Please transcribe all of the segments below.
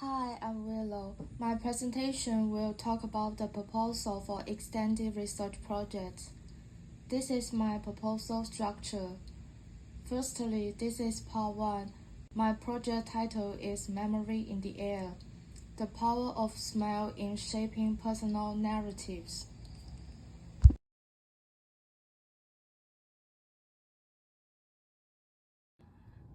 Hi, I'm Willow. My presentation will talk about the proposal for extended research projects. This is my proposal structure. Firstly, this is part 1. My project title is Memory in the Air: The Power of Smell in Shaping Personal Narratives.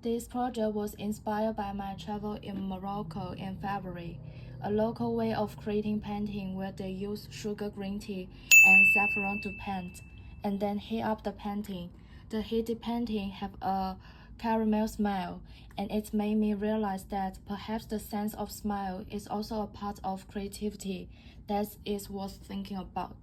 This project was inspired by my travel in Morocco in February, a local way of creating painting where they use sugar green tea and saffron to paint, and then heat up the painting. The heated painting have a caramel smell, and it made me realize that perhaps the sense of smell is also a part of creativity that is worth thinking about.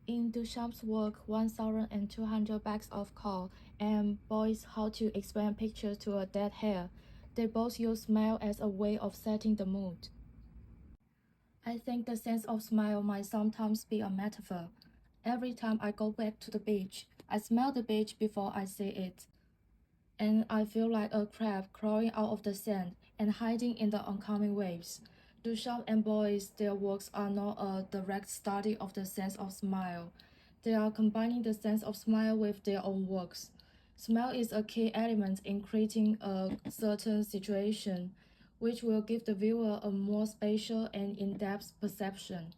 In Duchamp's work, 1,200 Bags of Coal and Boys How to Explain Pictures to a Dead Hair, they both use smell as a way of setting the mood. I think the sense of smell might sometimes be a metaphor. Every time I go back to the beach, I smell the beach before I see it, and I feel like a crab crawling out of the sand and hiding in the oncoming waves. Duchamp and Boyce, their works are not a direct study of the sense of smell. They are combining the sense of smell with their own works. Smell is a key element in creating a certain situation, which will give the viewer a more spatial and in-depth perception.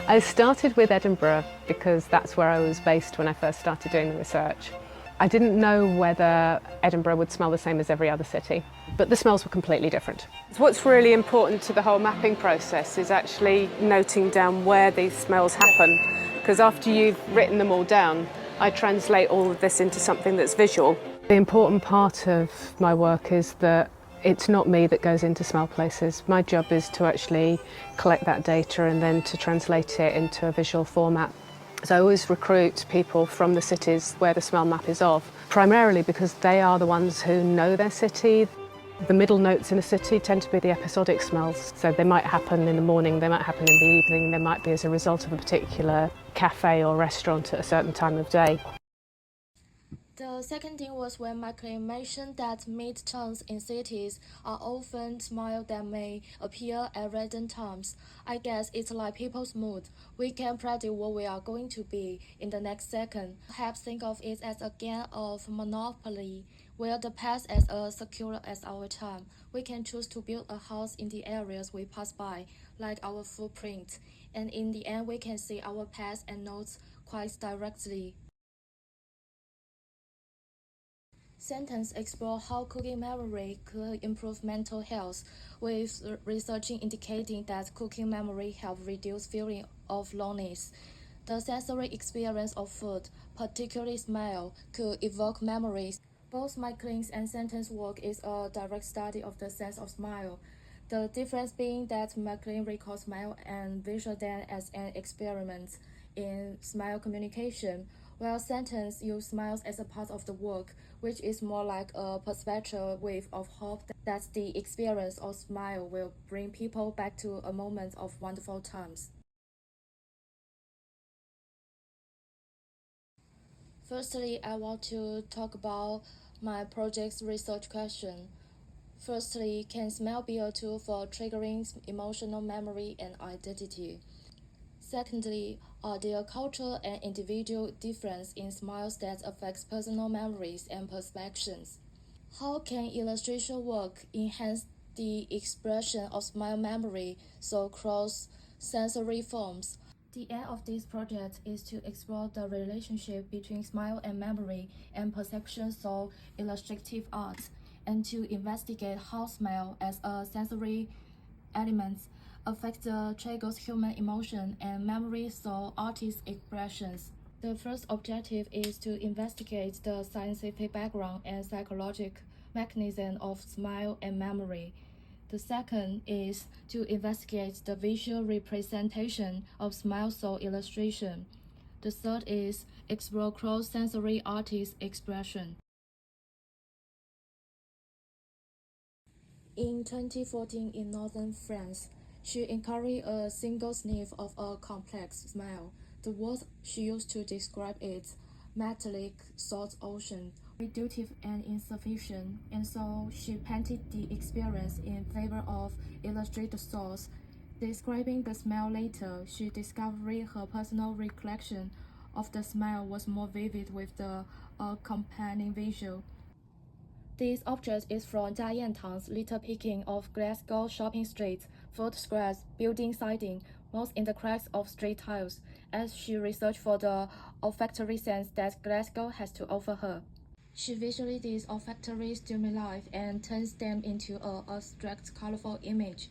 I started with Edinburgh because that's where I was based when I first started doing the research. I didn't know whether Edinburgh would smell the same as every other city, but the smells were completely different. What's really important to the whole mapping process is actually noting down where these smells happen, because after you've written them all down, I translate all of this into something that's visual. The important part of my work is that it's not me that goes into smell places. My job is to actually collect that data and then to translate it into a visual format. So I always recruit people from the cities where the smell map is of, primarily because they are the ones who know their city. The middle notes in a city tend to be the episodic smells. So they might happen in the morning, they might happen in the evening, they might be as a result of a particular cafe or restaurant at a certain time of day. The second thing was when my claim mentioned that mid-tones in cities are often smiles that may appear at random times. I guess it's like people's mood. We can predict what we are going to be in the next second. Perhaps think of it as a game of Monopoly, where the past is as secure as our time. We can choose to build a house in the areas we pass by, like our footprint, and in the end we can see our past and notes quite directly. Sentence explore how cooking memory could improve mental health, with research indicating that cooking memory helps reduce feeling of loneliness. The sensory experience of food, particularly smell, could evoke memories. Both my claims and sentence work is a direct study of the sense of smell. The difference being that McLean recalls smell and visual then as an experiment in smile communication, while sentence use smiles as a part of the work, which is more like a perpetual wave of hope that the experience of smile will bring people back to a moment of wonderful times. Firstly, I want to talk about my project's research question. Firstly, can smell be a tool for triggering emotional memory and identity? Secondly, are there cultural and individual differences in smiles that affects personal memories and perceptions? How can illustration work enhance the expression of smile memory through cross-sensory forms? The aim of this project is to explore the relationship between smile and memory and perception through illustrative art, and to investigate how smell as a sensory element affects the triggers human emotion and memory through artist expressions. The first objective is to investigate the scientific background and psychological mechanism of smile and memory. The second is to investigate the visual representation of smile through illustration. The third is explore cross-sensory artist expression. In 2014 in northern France, she encountered a single sniff of a complex smell. The word she used to describe it, metallic salt ocean, reductive and insufficient, and so she painted the experience in favor of illustrated source. Describing the smell later, she discovered her personal recollection of the smell was more vivid with the accompanying visual. This object is from Jia Yantang's Little Picking of Glasgow shopping streets, food scraps, building siding, moss in the cracks of street tiles, as she researched for the olfactory sense that Glasgow has to offer her. She visualizes olfactory stimuli and turns them into an abstract, colorful image.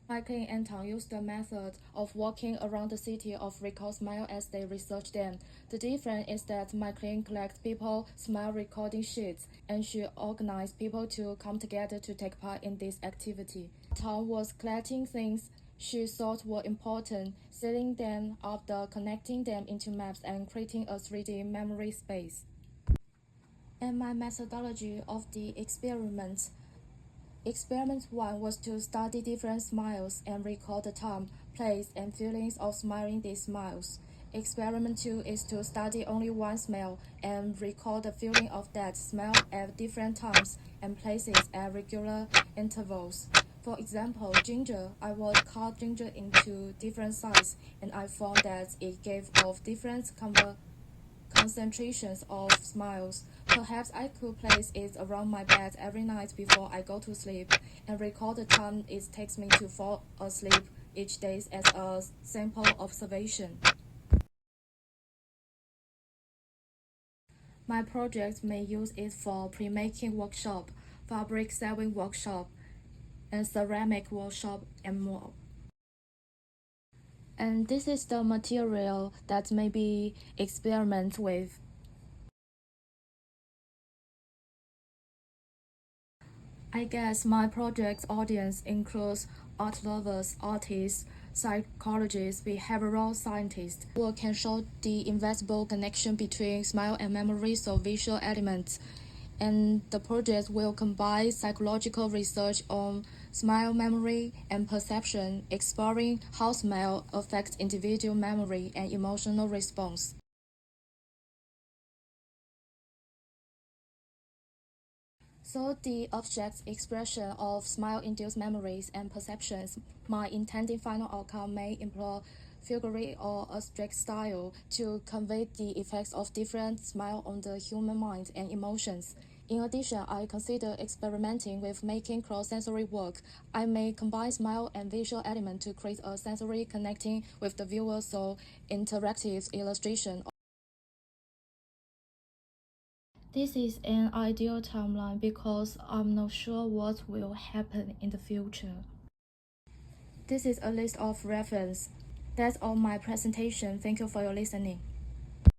Michael and Anton used the method of walking around the city of recall smell as they research them. The difference is that Michael collects people smell recording sheets, and she organized people to come together to take part in this activity. Tom was collecting things she thought were important, setting them up, connecting them into maps, and creating a 3D memory space. And my methodology of the experiment. Experiment 1 was to study different smiles and record the time, place, and feelings of smiling these smiles. Experiment 2 is to study only one smell and record the feeling of that smell at different times and places at regular intervals. For example, ginger, I would cut ginger into different sizes, and I found that it gave off different concentrations of smiles. Perhaps I could place it around my bed every night before I go to sleep and record the time it takes me to fall asleep each day as a sample observation. My project may use it for pre-making workshop, fabric sewing workshop, and ceramic workshop, and more. And this is the material that may be experiment with. I guess my project's audience includes art lovers, artists, psychologists, behavioral scientists, who can show the invisible connection between smell and memory through visual elements. And the project will combine psychological research on smell memory and perception, exploring how smell affects individual memory and emotional response. So the abstract expression of smile-induced memories and perceptions, my intended final outcome may employ figurative or abstract style to convey the effects of different smile on the human mind and emotions. In addition, I consider experimenting with making cross-sensory work. I may combine smile and visual elements to create a sensory connecting with the viewer through interactive illustration. This is an ideal timeline because I'm not sure what will happen in the future. This is a list of references. That's all my presentation. Thank you for your listening.